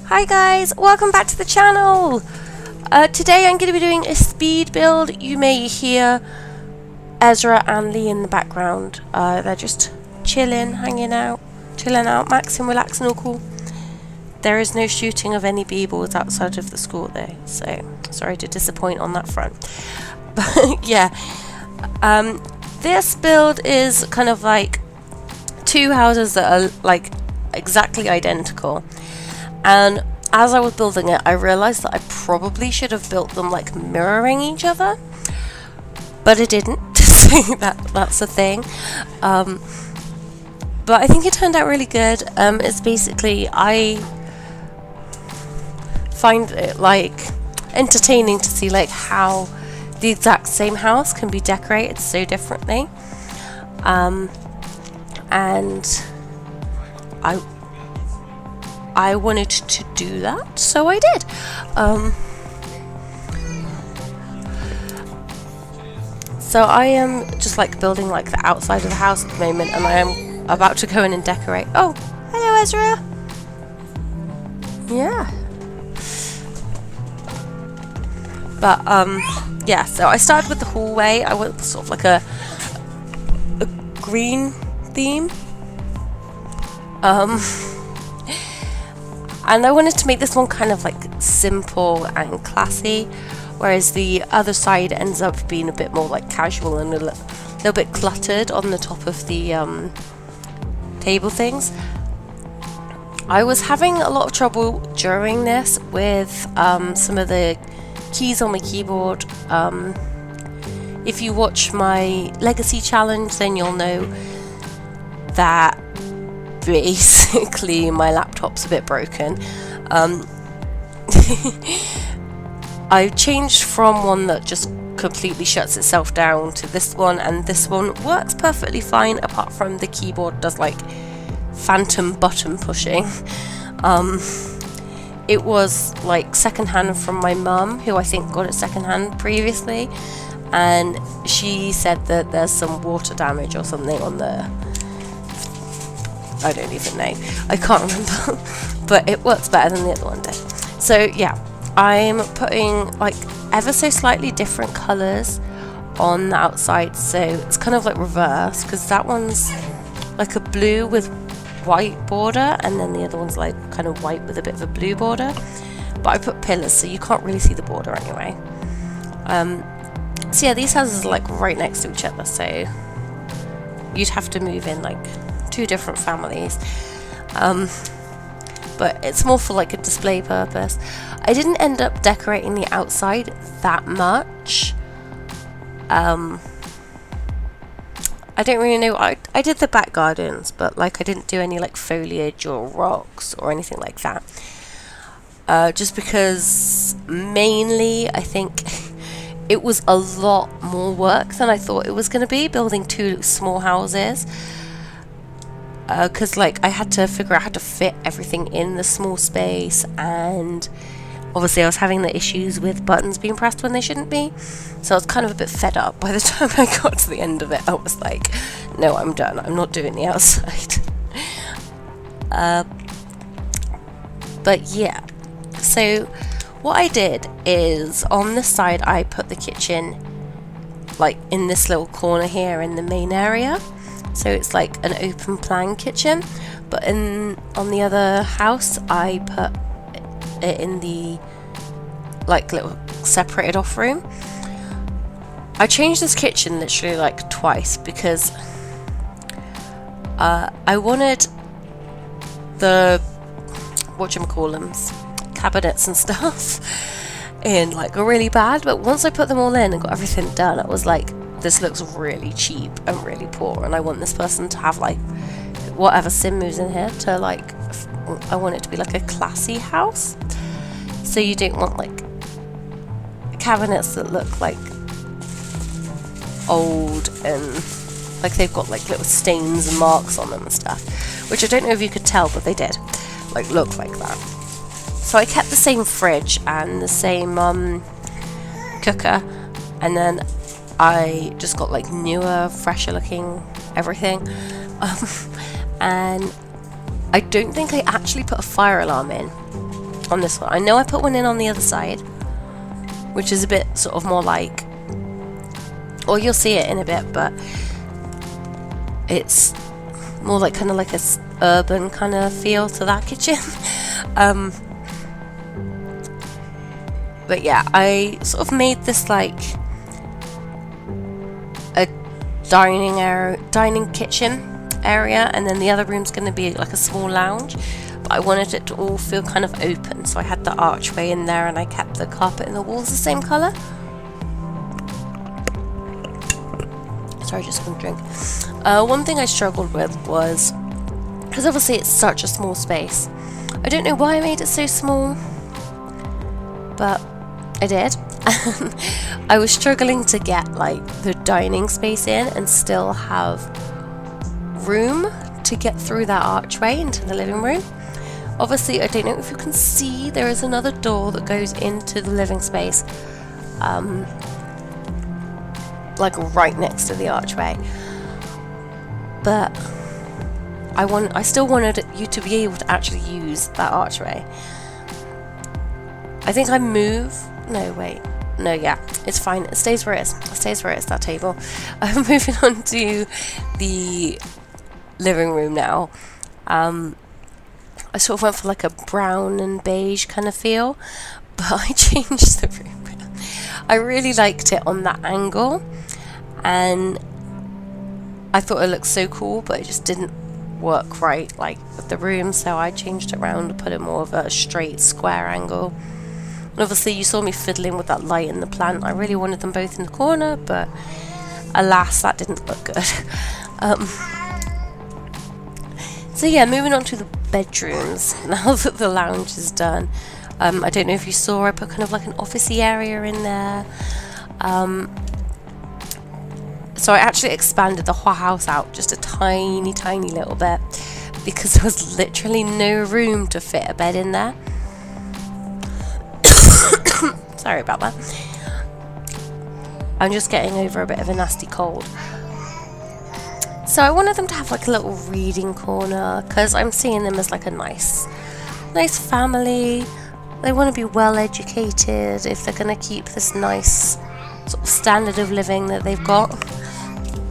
Hi guys, welcome back to the channel. Today I'm going to be doing a speed build. You may hear Ezra and Lee in the background. They're just chilling out, maxing, relaxing, all cool. There is no shooting of any b-balls outside of the school though, so sorry to disappoint on that front. But yeah, this build is kind of like two houses that are like exactly identical. And as I was building it, I realized that I probably should have built them like mirroring each other, but I didn't. So that's a thing. But I think it turned out really good. It's basically, I find it like entertaining to see like how the exact same house can be decorated so differently. And I wanted to do that, so I did. So I am just like building like the outside of the house at the moment, and I am about to go in and decorate. Oh, hello Ezra. Yeah. But yeah, so I started with the hallway. I went sort of like a green theme. And I wanted to make this one kind of like simple and classy, whereas the other side ends up being a bit more like casual and a little bit cluttered on the top of the table things. I was having a lot of trouble during this with some of the keys on my keyboard. If you watch my Legacy challenge, then you'll know that basically my laptop's a bit broken. I changed from one that just completely shuts itself down to this one, and this one works perfectly fine apart from the keyboard does like phantom button pushing. It was like secondhand from my mum, who I think got it secondhand previously, and she said that there's some water damage or something on the, I don't even know, I can't remember, but it works better than the other one did. So yeah, I'm putting like ever so slightly different colours on the outside, so it's kind of like reverse, because that one's like a blue with white border, and then the other one's like kind of white with a bit of a blue border, but I put pillars so you can't really see the border anyway. So yeah, these houses are like right next to each other, so you'd have to move in like two different families, but it's more for like a display purpose. I didn't end up decorating the outside that much. I don't really know. I did the back gardens, but like I didn't do any like foliage or rocks or anything like that, just because mainly I think it was a lot more work than I thought it was going to be, building two small houses. Because like I had to figure out how to fit everything in the small space, and obviously I was having the issues with buttons being pressed when they shouldn't be, so I was kind of a bit fed up. By the time I got to the end of it, I was like, no, I'm done, I'm not doing the outside. But yeah, so what I did is on this side I put the kitchen like in this little corner here in the main area. So it's like an open plan kitchen, but on the other house I put it in the like little separated off room. I changed this kitchen literally like twice because I wanted the whatchamacallums, cabinets and stuff in like really bad, but once I put them all in and got everything done, it was like, this looks really cheap and really poor, and I want this person to have like whatever sim moves in here to like, I want it to be like a classy house. So you don't want like cabinets that look like old and like they've got like little stains and marks on them and stuff, which I don't know if you could tell, but they did like look like that. So I kept the same fridge and the same cooker, and then I just got like newer, fresher looking everything, and I don't think I actually put a fire alarm in. on this one. I know I put one in on the other side, which is a bit sort of more like, or you'll see it in a bit, but it's more like kind of like a urban kind of feel to that kitchen. But yeah, I sort of made this like a dining kitchen area, and then the other room's going to be like a small lounge. But I wanted it to all feel kind of open, so I had the archway in there, and I kept the carpet and the walls the same colour. Sorry, just going to drink. One thing I struggled with was, because obviously it's such a small space, I don't know why I made it so small, but I did. I was struggling to get like the dining space in and still have room to get through that archway into the living room. Obviously, I don't know if you can see, there is another door that goes into the living space, like right next to the archway. But I still wanted you to be able to actually use that archway. I think I move. No, wait. No, yeah, it's fine. It stays where it is. It stays where it is, that table. I'm moving on to the living room now. I sort of went for like a brown and beige kind of feel, but I changed the room. I really liked it on that angle, and I thought it looked so cool, but it just didn't work right like with the room, so I changed it around to put it more of a straight square angle. And obviously you saw me fiddling with that light and the plant. I really wanted them both in the corner, but alas, that didn't look good. So yeah, moving on to the bedrooms now that the lounge is done. I don't know if you saw, I put kind of like an officey area in there. So I actually expanded the whole house out just a tiny little bit, because there was literally no room to fit a bed in there. Sorry about that. I'm just getting over a bit of a nasty cold. So I wanted them to have like a little reading corner, because I'm seeing them as like a nice family. They want to be well educated if they're going to keep this nice sort of standard of living that they've got.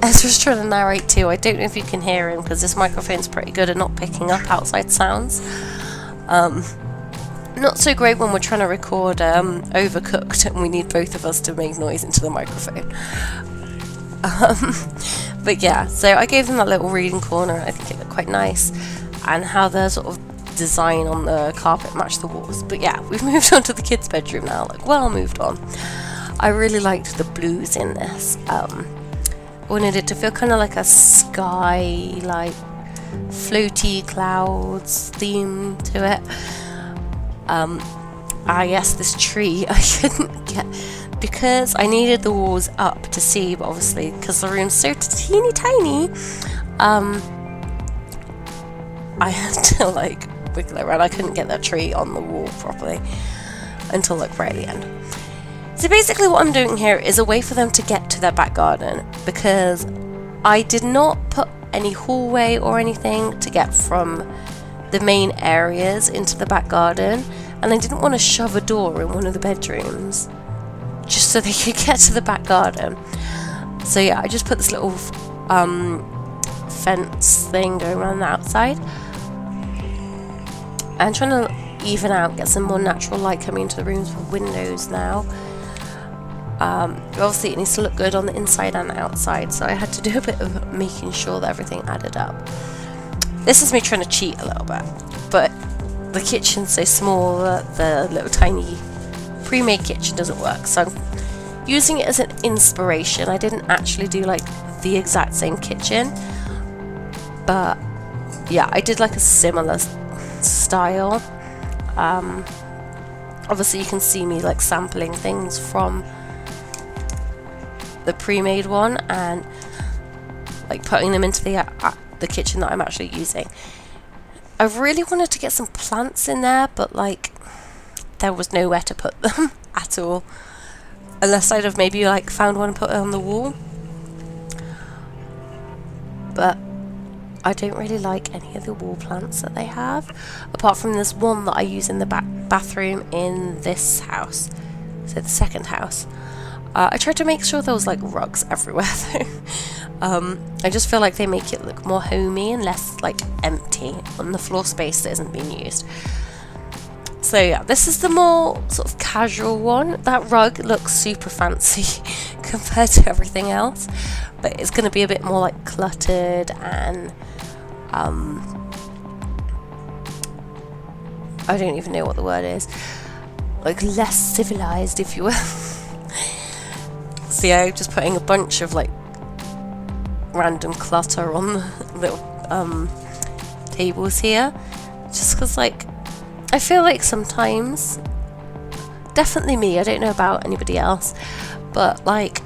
Ezra's trying to narrate too. I don't know if you can hear him, because this microphone's pretty good at not picking up outside sounds. Not so great when we're trying to record Overcooked and we need both of us to make noise into the microphone. But yeah, so I gave them that little reading corner. I think it looked quite nice, and how the sort of design on the carpet matched the walls. But yeah, we've moved on to the kids' bedroom now, like well moved on. I really liked the blues in this. Wanted it to feel kind of like a sky, like floaty clouds theme to it. Yes, this tree I couldn't get, because I needed the walls up to see, but obviously because the room's so teeny tiny, I had to like wiggle around. I couldn't get that tree on the wall properly until like right at the end. So basically what I'm doing here is a way for them to get to their back garden, because I did not put any hallway or anything to get from the main areas into the back garden, and I didn't want to shove a door in one of the bedrooms just so they could get to the back garden. So yeah, I just put this little fence thing going around the outside, and trying to even out, get some more natural light coming into the rooms with windows now. Obviously it needs to look good on the inside and the outside, so I had to do a bit of making sure that everything added up. This is me trying to cheat a little bit, but the kitchen's so small that the little tiny pre-made kitchen doesn't work, so I'm using it as an inspiration. I didn't actually do like the exact same kitchen, but yeah, I did like a similar style. Obviously you can see me like sampling things from the pre-made one and like putting them into the kitchen that I'm actually using. I really wanted to get some plants in there, but like there was nowhere to put them at all, unless I'd have maybe like found one and put it on the wall. But I don't really like any of the wall plants that they have, apart from this one that I use in the back bathroom in this house, so the second house. I tried to make sure there was like rugs everywhere though. I just feel like they make it look more homey and less like empty on the floor space that isn't being used. So yeah, this is the more sort of casual one. That rug looks super fancy compared to everything else, but it's going to be a bit more like cluttered and I don't even know what the word is, like less civilized, if you will. So yeah, just putting a bunch of like random clutter on the little tables here, just because like I feel like sometimes, definitely me, I don't know about anybody else, but like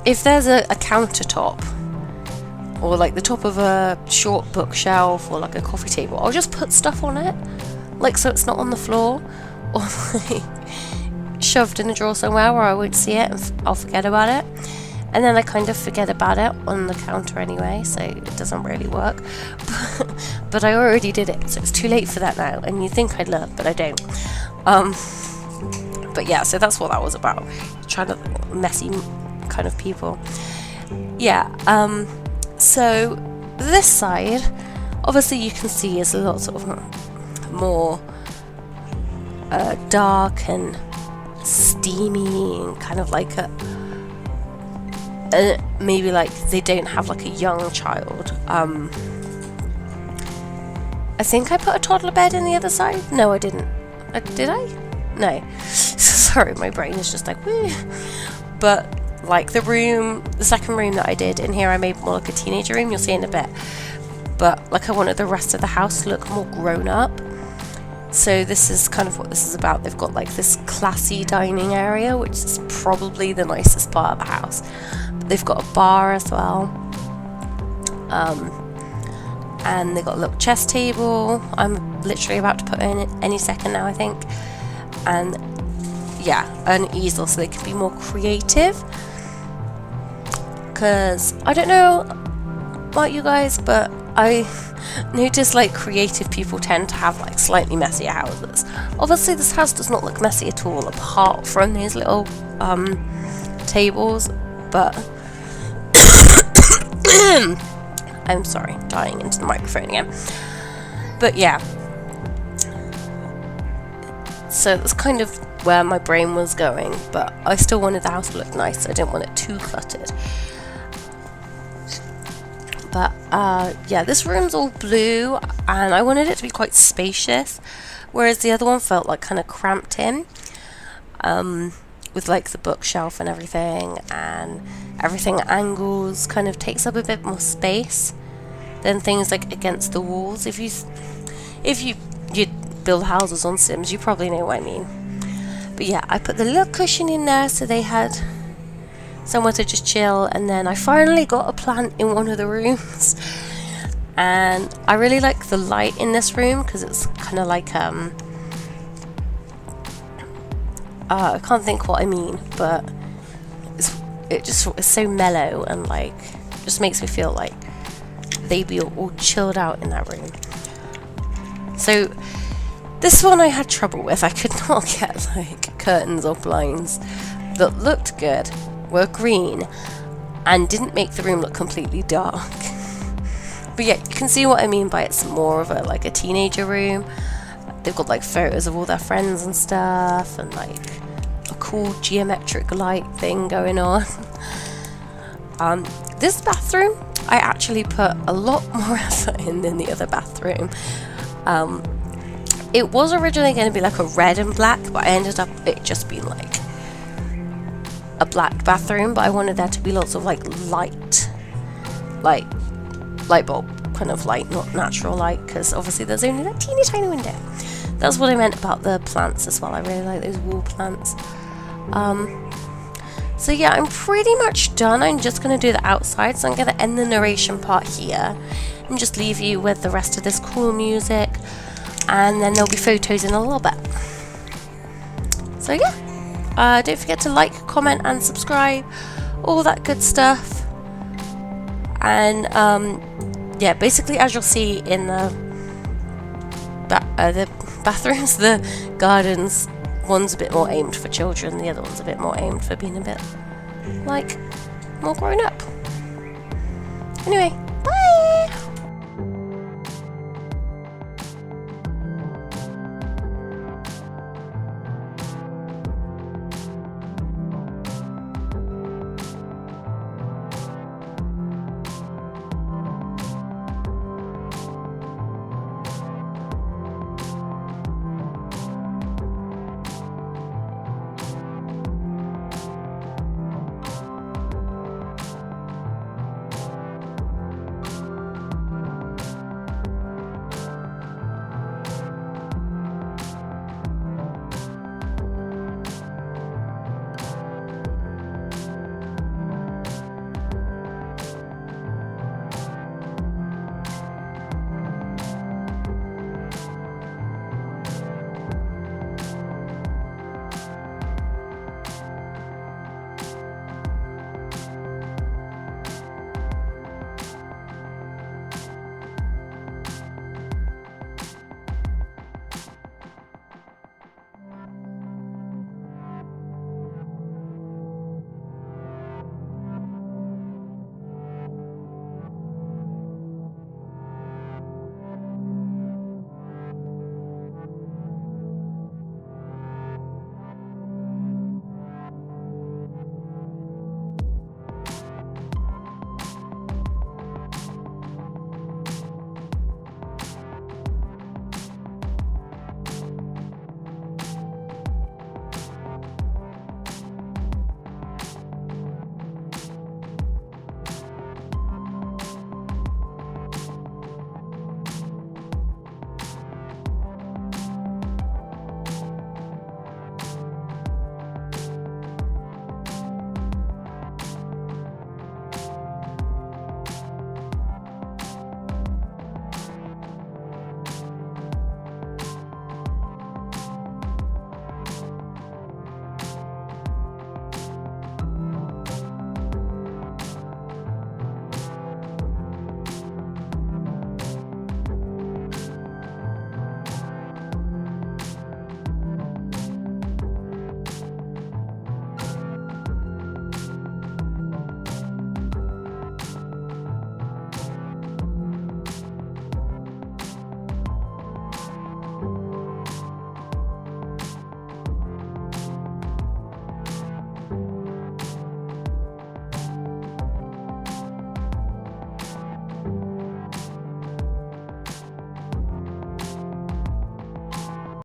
if there's a countertop or like the top of a short bookshelf or like a coffee table, I'll just put stuff on it, like so it's not on the floor or like shoved in a drawer somewhere where I won't see it and I'll forget about it. And then I kind of forget about it on the counter anyway, so it doesn't really work. But I already did it, so it's too late for that now. And you think I'd learn, but I don't. But yeah, so that's what that was about. Trying to messy kind of people. Yeah. So this side, obviously you can see is a lot sort of more dark and steamy and kind of like a maybe like they don't have like a young child. I think I put a toddler bed in the other side. No, I didn't. Did I? No. Sorry, my brain is just like woo. But like the second room that I did in here, I made more like a teenager room. You'll see in a bit. But like I wanted the rest of the house to look more grown up. So this is kind of what this is about. They've got like this classy dining area, which is probably the nicest part of the house. They've got a bar as well, and they've got a little chess table. I'm literally about to put in it any second now, I think. And yeah, an easel so they can be more creative. Because I don't know about you guys, but I notice like creative people tend to have like slightly messier houses. Obviously this house does not look messy at all apart from these little tables, but I'm sorry, dying into the microphone again. But yeah, so that's kind of where my brain was going, but I still wanted the house to look nice. I didn't want it too cluttered. But yeah, this room's all blue and I wanted it to be quite spacious, whereas the other one felt like kind of cramped in, with like the bookshelf and everything at angles kind of takes up a bit more space than things like against the walls. If you build houses on Sims, you probably know what I mean. But yeah, I put the little cushion in there so they had somewhere to just chill, and then I finally got a plant in one of the rooms. And I really like the light in this room because it's kind of like I can't think what I mean, but it's so mellow and like just makes me feel like they'd be all chilled out in that room. So this one I had trouble with. I could not get like curtains or blinds that looked good, were green, and didn't make the room look completely dark. But yeah, you can see what I mean by it's more of a teenager room. They've got like photos of all their friends and stuff, and like a cool geometric light thing going on. This bathroom, I actually put a lot more effort in than the other bathroom. It was originally going to be like a red and black, but I ended up it just being like a black bathroom. But I wanted there to be lots of like light bulb kind of light, not natural light, because obviously there's only that teeny tiny window. That's what I meant about the plants as well. I really like those wall plants. So yeah, I'm pretty much done. I'm just going to do the outside, so I'm going to end the narration part here and just leave you with the rest of this cool music, and then there'll be photos in a little bit. So yeah, don't forget to like, comment and subscribe, all that good stuff. And yeah, basically as you'll see in the bathrooms. The gardens, one's a bit more aimed for children, the other one's a bit more aimed for being a bit, like, more grown up. Anyway,